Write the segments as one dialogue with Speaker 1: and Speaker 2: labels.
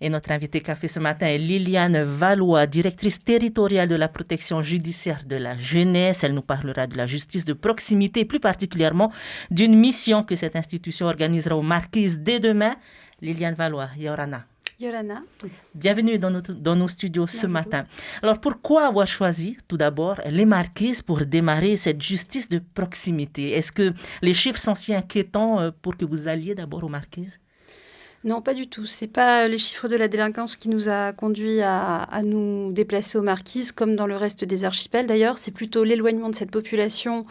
Speaker 1: Et notre invitée café ce matin est Liliane Valois, directrice territoriale de la protection judiciaire de la jeunesse. Elle nous parlera de la justice de proximité, plus particulièrement d'une mission que cette institution organisera aux Marquises dès demain. Liliane Valois, Yorana.
Speaker 2: Yorana.
Speaker 1: Bienvenue dans nos studios ce matin. Alors, pourquoi avoir choisi tout d'abord les Marquises pour démarrer cette justice de proximité? Est-ce que les chiffres sont si inquiétants pour que vous alliez d'abord aux Marquises?
Speaker 2: Non, pas du tout. C'est pas les chiffres de la délinquance qui nous a conduits à nous déplacer aux Marquises, comme dans le reste des archipels d'ailleurs. C'est plutôt l'éloignement de cette population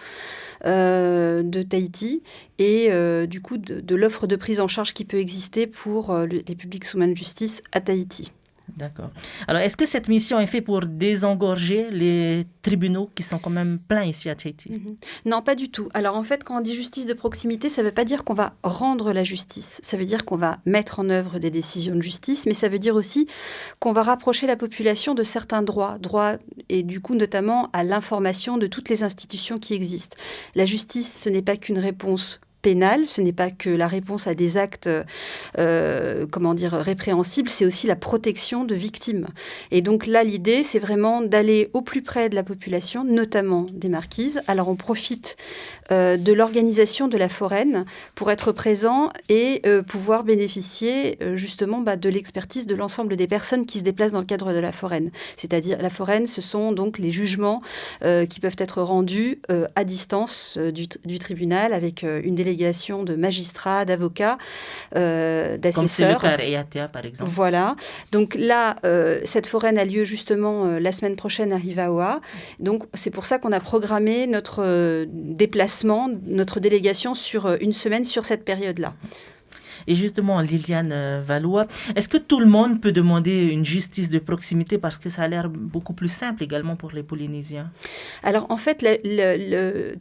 Speaker 2: de Tahiti et du coup de l'offre de prise en charge qui peut exister pour les publics sous main de justice à Tahiti.
Speaker 1: D'accord. Alors, est-ce que cette mission est faite pour désengorger les tribunaux qui sont quand même pleins ici à Tahiti?
Speaker 2: Non, pas du tout. Alors, en fait, quand on dit justice de proximité, ça ne veut pas dire qu'on va rendre la justice. Ça veut dire qu'on va mettre en œuvre des décisions de justice, mais ça veut dire aussi qu'on va rapprocher la population de certains droits et du coup, notamment à l'information de toutes les institutions qui existent. La justice, ce n'est pas qu'une réponse pénale, ce n'est pas que la réponse à des actes répréhensibles, c'est aussi la protection de victimes. Et donc là, l'idée, c'est vraiment d'aller au plus près de la population, notamment des Marquises. Alors on profite de l'organisation de la foraine pour être présent et pouvoir bénéficier justement de l'expertise de l'ensemble des personnes qui se déplacent dans le cadre de la foraine. C'est-à-dire, la foraine, ce sont donc les jugements qui peuvent être rendus à distance du tribunal avec une délégation de magistrats, d'avocats, d'assesseurs.
Speaker 1: Comme c'est le cas à EATA, par exemple.
Speaker 2: Voilà. Donc là, cette foraine a lieu justement la semaine prochaine à Rivaoa. Donc c'est pour ça qu'on a programmé notre déplacement, notre délégation sur une semaine sur cette période-là.
Speaker 1: Et justement, Liliane Valois, est-ce que tout le monde peut demander une justice de proximité parce que ça a l'air beaucoup plus simple également pour les Polynésiens?
Speaker 2: Alors en fait,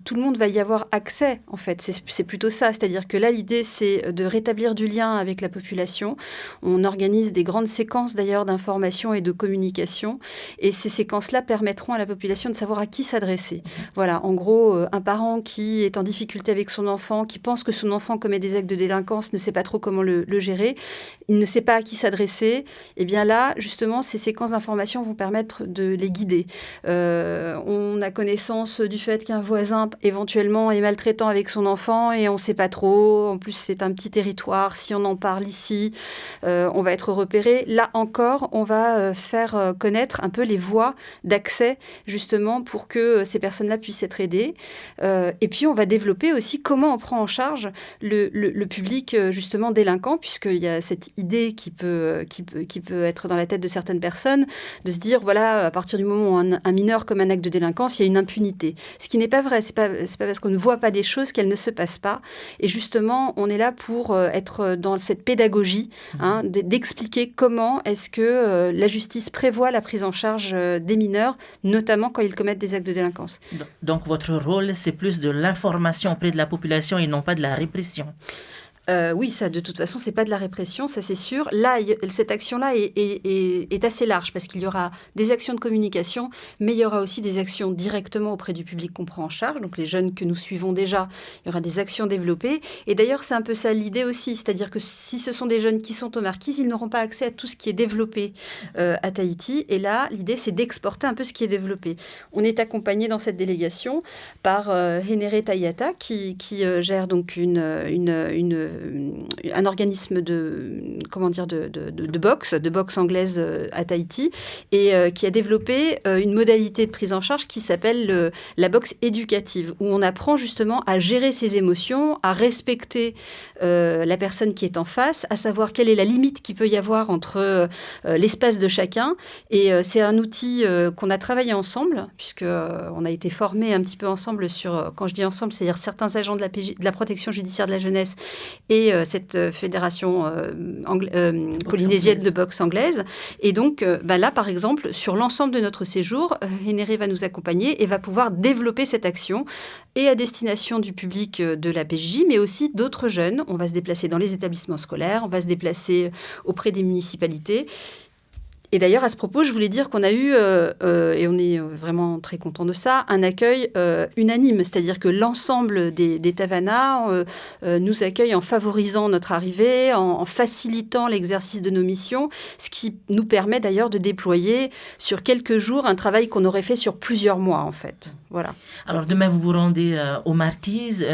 Speaker 2: tout le monde va y avoir accès, en fait. C'est plutôt ça. C'est-à-dire que là, l'idée, c'est de rétablir du lien avec la population. On organise des grandes séquences d'ailleurs d'information et de communication. Et ces séquences-là permettront à la population de savoir à qui s'adresser. Voilà, en gros, un parent qui est en difficulté avec son enfant, qui pense que son enfant commet des actes de délinquance, ne sait pas trop comment le gérer, il ne sait pas à qui s'adresser, et bien là, justement, ces séquences d'information vont permettre de les guider. On a connaissance du fait qu'un voisin, éventuellement, est maltraitant avec son enfant et on ne sait pas trop. En plus, c'est un petit territoire. Si on en parle ici, on va être repéré. Là encore, on va faire connaître un peu les voies d'accès, justement, pour que ces personnes-là puissent être aidées. Et puis, on va développer aussi comment on prend en charge le public, justement, délinquant, puisqu'il y a cette idée qui peut être dans la tête de certaines personnes, de se dire, voilà, à partir du moment où un mineur commet un acte de délinquance, il y a une impunité. Ce qui n'est pas vrai. C'est pas parce qu'on ne voit pas des choses qu'elles ne se passent pas. Et justement, on est là pour être dans cette pédagogie, d'expliquer comment est-ce que la justice prévoit la prise en charge des mineurs, notamment quand ils commettent des actes de délinquance.
Speaker 1: Donc, votre rôle, c'est plus de l'information auprès de la population et non pas de la répression.
Speaker 2: Oui, ça, de toute façon, c'est pas de la répression, ça c'est sûr. Là, cette action-là est assez large parce qu'il y aura des actions de communication, mais il y aura aussi des actions directement auprès du public qu'on prend en charge. Donc, les jeunes que nous suivons déjà, il y aura des actions développées. Et d'ailleurs, c'est un peu ça l'idée aussi, c'est-à-dire que si ce sont des jeunes qui sont aux Marquises, ils n'auront pas accès à tout ce qui est développé à Tahiti. Et là, l'idée, c'est d'exporter un peu ce qui est développé. On est accompagné dans cette délégation par Henere Tayata qui gère donc un organisme de boxe anglaise à Tahiti et qui a développé une modalité de prise en charge qui s'appelle la boxe éducative, où on apprend justement à gérer ses émotions, à respecter la personne qui est en face, à savoir quelle est la limite qu'il peut y avoir entre l'espace de chacun. Et c'est un outil qu'on a travaillé ensemble, puisqu'on a été formés un petit peu ensemble sur, quand je dis ensemble, c'est-à-dire certains agents de la protection judiciaire de la jeunesse et cette fédération polynésienne de boxe anglaise. Et donc, là, par exemple, sur l'ensemble de notre séjour, Henere va nous accompagner et va pouvoir développer cette action et à destination du public de la PJJ, mais aussi d'autres jeunes. On va se déplacer dans les établissements scolaires, on va se déplacer auprès des municipalités. Et d'ailleurs, à ce propos, je voulais dire qu'on a eu, et on est vraiment très content de ça, un accueil unanime. C'est-à-dire que l'ensemble des Tavana nous accueillent en favorisant notre arrivée, en facilitant l'exercice de nos missions, ce qui nous permet d'ailleurs de déployer sur quelques jours un travail qu'on aurait fait sur plusieurs mois, en fait. Voilà.
Speaker 1: Alors demain, vous vous rendez aux Marquises.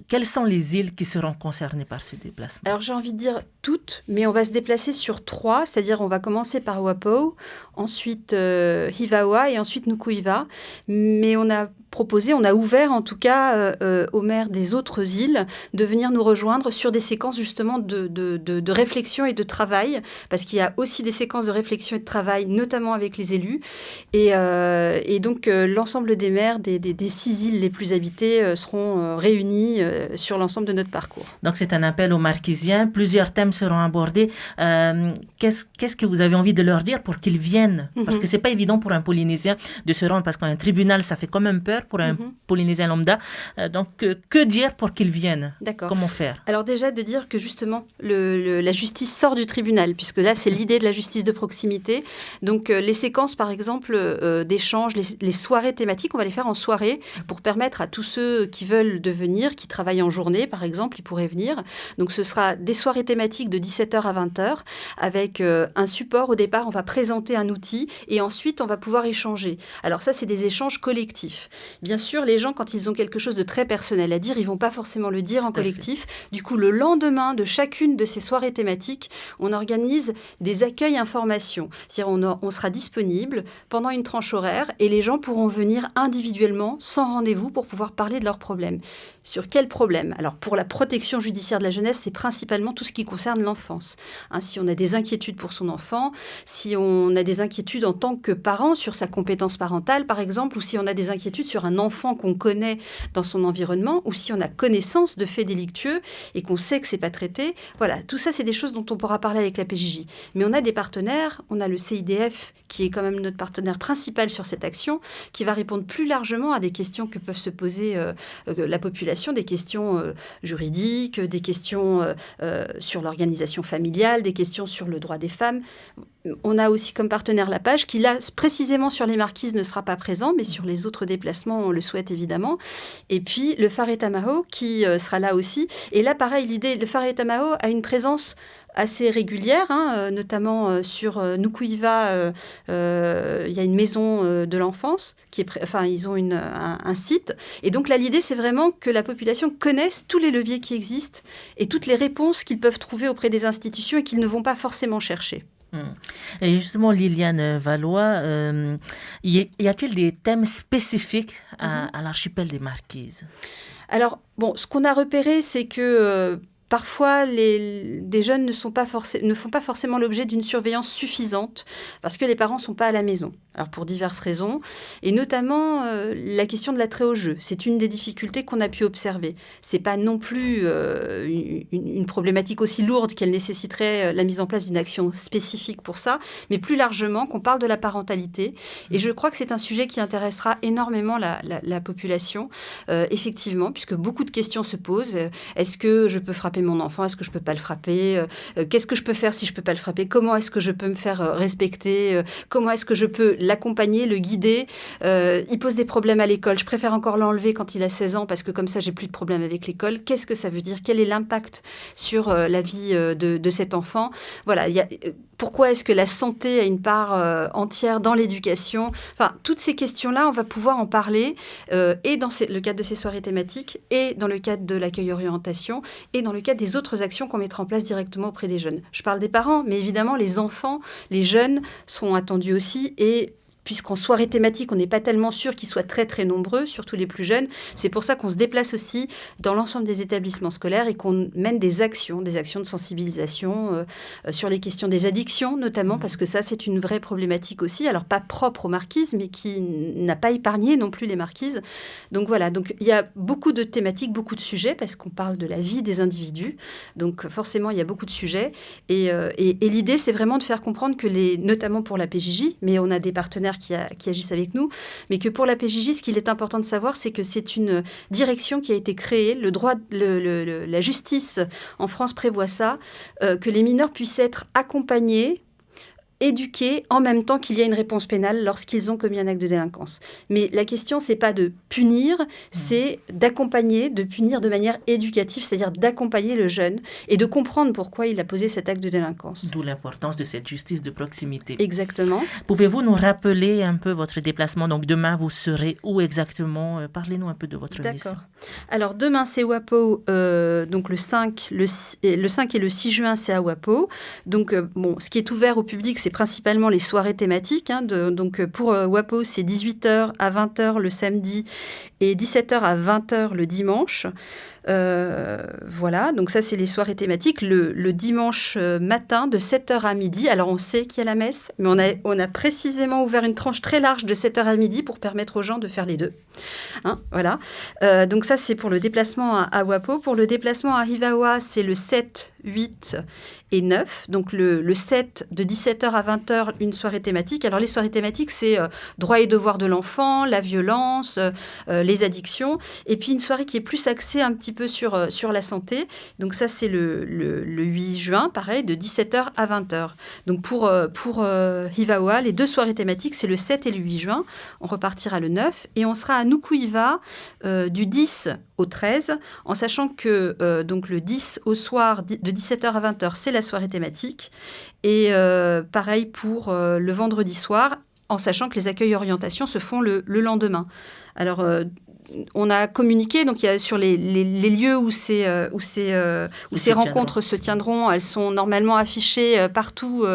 Speaker 1: Quelles sont les îles qui seront concernées par ce déplacement?
Speaker 2: Alors j'ai envie de dire toutes, mais on va se déplacer sur 3, c'est-à-dire on va commencer par Wappo, ensuite Hivaoa et ensuite Nukuiva. Mais on a ouvert en tout cas aux maires des autres îles de venir nous rejoindre sur des séquences justement de réflexion et de travail, parce qu'il y a aussi des séquences de réflexion et de travail, notamment avec les élus. Et donc l'ensemble des maires des 6 îles les plus habitées seront réunis sur l'ensemble de notre parcours.
Speaker 1: Donc c'est un appel aux Marquisiens, plusieurs thèmes seront abordés. Qu'est-ce que vous avez envie de leur dire pour qu'ils viennent? Parce que c'est pas évident pour un Polynésien de se rendre, parce qu'un tribunal, ça fait quand même peur pour un Polynésien lambda. Donc que dire pour qu'ils viennent?
Speaker 2: D'accord.
Speaker 1: Comment faire?
Speaker 2: Alors déjà de dire que justement la justice sort du tribunal, puisque là c'est l'idée de la justice de proximité. Donc les séquences par exemple d'échanges, les soirées thématiques, on va les faire en soirée pour permettre à tous ceux qui veulent venir, qui travaillent en journée par exemple, ils pourraient venir. Donc ce sera des soirées thématiques de 17h à 20h avec un support. Au départ, on va présenter un outil et ensuite on va pouvoir échanger. Alors ça, c'est des échanges collectifs. Bien sûr, les gens, quand ils ont quelque chose de très personnel à dire, ils vont pas forcément le dire en collectif. Du coup, le lendemain de chacune de ces soirées thématiques, on organise des accueils informations. C'est-à-dire on sera disponible pendant une tranche horaire et les gens pourront venir individuellement, sans rendez-vous, pour pouvoir parler de leurs problèmes. Sur quels problèmes? Alors, pour la protection judiciaire de la jeunesse, c'est principalement tout ce qui concerne l'enfance. Si on a des inquiétudes pour son enfant, si on a des inquiétudes en tant que parent sur sa compétence parentale, par exemple, ou si on a des inquiétudes sur un enfant qu'on connaît dans son environnement, ou si on a connaissance de faits délictueux et qu'on sait que c'est pas traité. Voilà, tout ça, c'est des choses dont on pourra parler avec la PJJ. Mais on a des partenaires, on a le CIDF, qui est quand même notre partenaire principal sur cette action, qui va répondre plus largement à des questions que peuvent se poser la population, des questions juridiques, des questions sur l'organisation familiale, des questions sur le droit des femmes. On a aussi comme partenaire la page qui, là, précisément sur les Marquises, ne sera pas présent, mais sur les autres déplacements, on le souhaite évidemment. Et puis, le Phare Tamaho qui sera là aussi. Et là, pareil, l'idée, le Phare Tamaho a une présence assez régulière, notamment sur Nukuiva, il y a une maison de l'enfance, ils ont un site. Et donc là, l'idée, c'est vraiment que la population connaisse tous les leviers qui existent et toutes les réponses qu'ils peuvent trouver auprès des institutions et qu'ils ne vont pas forcément chercher.
Speaker 1: Et justement, Liliane Valois, y a-t-il des thèmes spécifiques à l'archipel des Marquises?
Speaker 2: Alors, ce qu'on a repéré, c'est que parfois, des jeunes ne font pas forcément l'objet d'une surveillance suffisante parce que les parents ne sont pas à la maison. Alors, pour diverses raisons, et notamment la question de l'attrait au jeu. C'est une des difficultés qu'on a pu observer. Ce n'est pas non plus une problématique aussi lourde qu'elle nécessiterait la mise en place d'une action spécifique pour ça, mais plus largement qu'on parle de la parentalité. Et je crois que c'est un sujet qui intéressera énormément la population, effectivement, puisque beaucoup de questions se posent. Est-ce que je peux frapper mon enfant? Est-ce que je ne peux pas le frapper? Qu'est-ce que je peux faire si je ne peux pas le frapper? Comment est-ce que je peux me faire respecter? Comment est-ce que je peux l'accompagner, le guider? Il pose des problèmes à l'école. Je préfère encore l'enlever quand il a 16 ans parce que comme ça, j'ai plus de problème avec l'école. Qu'est-ce que ça veut dire? Quel est l'impact sur la vie de cet enfant? Voilà, pourquoi est-ce que la santé a une part entière dans l'éducation? Enfin, toutes ces questions-là, on va pouvoir en parler et dans le cadre de ces soirées thématiques et dans le cadre de l'accueil orientation et dans le cadre des autres actions qu'on mettra en place directement auprès des jeunes. Je parle des parents, mais évidemment, les enfants, les jeunes seront attendus aussi et puisqu'en soirée thématique, on n'est pas tellement sûr qu'ils soient très très nombreux, surtout les plus jeunes. C'est pour ça qu'on se déplace aussi dans l'ensemble des établissements scolaires et qu'on mène des actions de sensibilisation sur les questions des addictions, notamment parce que ça, c'est une vraie problématique aussi. Alors, pas propre aux Marquises, mais qui n'a pas épargné non plus les Marquises. Donc voilà, donc il y a beaucoup de thématiques, beaucoup de sujets, parce qu'on parle de la vie des individus. Donc forcément, il y a beaucoup de sujets. Et l'idée, c'est vraiment de faire comprendre que notamment pour la PJJ, mais on a des partenaires qui agissent avec nous, mais que pour la PJJ, ce qu'il est important de savoir, c'est que c'est une direction qui a été créée. Le droit, la justice en France prévoit ça, que les mineurs puissent être accompagnés éduquer en même temps qu'il y a une réponse pénale lorsqu'ils ont commis un acte de délinquance. Mais la question, c'est pas de punir, c'est d'accompagner, de punir de manière éducative, c'est-à-dire d'accompagner le jeune et de comprendre pourquoi il a posé cet acte de délinquance.
Speaker 1: D'où l'importance de cette justice de proximité.
Speaker 2: Exactement.
Speaker 1: Pouvez-vous nous rappeler un peu votre déplacement? Donc demain, vous serez où exactement? Parlez-nous un peu de votre mission.
Speaker 2: D'accord. Alors demain, c'est WAPO, donc le 5 et le 6 juin, c'est à WAPO. Donc ce qui est ouvert au public, c'est principalement les soirées thématiques. Donc pour WAPO, c'est 18h à 20h le samedi et 17h à 20h le dimanche. Voilà, donc ça c'est les soirées thématiques. Le dimanche matin de 7h à midi, alors on sait qu'il y a la messe, mais on a précisément ouvert une tranche très large de 7h à midi pour permettre aux gens de faire les deux. Voilà, donc ça c'est pour le déplacement à WAPO. Pour le déplacement à Hivaoa, c'est le 7, 8 et 9. Donc le 7 de 17h à 20h, une soirée thématique. Alors les soirées thématiques, c'est droits et devoirs de l'enfant, la violence, les addictions. Et puis une soirée qui est plus axée un petit peu sur la santé. Donc ça, c'est le 8 juin, pareil, de 17h à 20h. Donc pour Hivaoa, les deux soirées thématiques, c'est le 7 et le 8 juin. On repartira le 9 et on sera à Nukuhiva du 10 au 13, en sachant que donc le 10 au soir, de 17h à 20h, c'est la soirée thématique. Et pareil pour le vendredi soir, en sachant que les accueils orientations se font le lendemain. Alors, on a communiqué, donc il y a sur les lieux où ces rencontres se tiendront, elles sont normalement affichées partout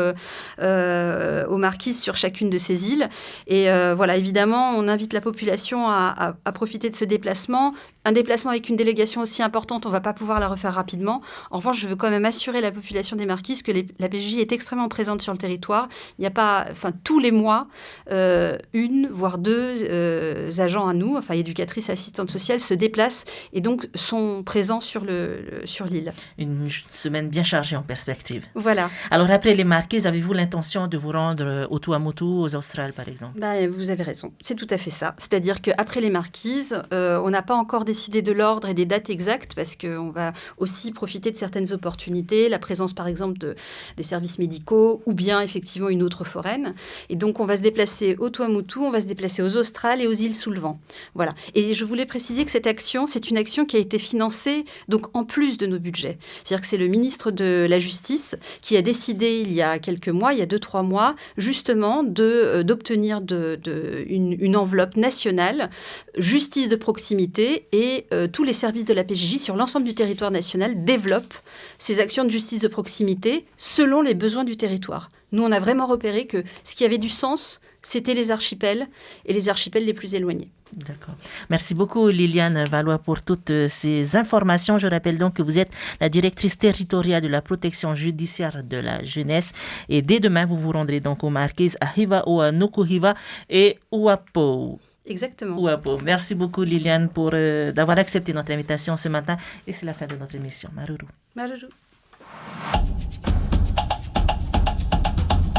Speaker 2: aux marquises sur chacune de ces îles. Et voilà, évidemment, on invite la population à profiter de ce déplacement. Un déplacement avec une délégation aussi importante, on ne va pas pouvoir la refaire rapidement. En revanche, je veux quand même assurer la population des Marquises que la PJJ est extrêmement présente sur le territoire. Il n'y a pas, tous les mois, une, voire deux agents à nous, éducatrices, assistantes sociales, se déplacent et donc sont présents sur l'île.
Speaker 1: Une semaine bien chargée en perspective.
Speaker 2: Voilà.
Speaker 1: Alors après les Marquises, avez-vous l'intention de vous rendre au Tuamotu, aux Australes par exemple?
Speaker 2: Vous avez raison, c'est tout à fait ça. C'est-à-dire qu'après les Marquises, on n'a pas encore décidé de l'ordre et des dates exactes parce qu'on va aussi profiter de certaines opportunités, la présence par exemple des services médicaux ou bien effectivement une autre foraine. Et donc on va se déplacer au Tuamotu, on va se déplacer aux Australes et aux îles sous le vent. Voilà. Et je voulais préciser que cette action, c'est une action qui a été financée donc en plus de nos budgets. C'est-à-dire que c'est le ministre de la Justice qui a décidé il y a quelques mois, il y a 2-3 mois, justement d'obtenir une enveloppe nationale, justice de proximité, et tous les services de la PJJ sur l'ensemble du territoire national développent ces actions de justice de proximité selon les besoins du territoire. Nous, on a vraiment repéré que ce qui avait du sens, c'était les archipels et les archipels les plus éloignés.
Speaker 1: D'accord. Merci beaucoup Liliane Valois pour toutes ces informations. Je rappelle donc que vous êtes la directrice territoriale de la protection judiciaire de la jeunesse et dès demain, vous vous rendrez donc aux Marquises à Hivaoa, Nukuhiva et WAPO.
Speaker 2: Exactement.
Speaker 1: WAPO. Merci beaucoup Liliane pour d'avoir accepté notre invitation ce matin et c'est la fin de notre émission. Maruru.
Speaker 2: Maruru.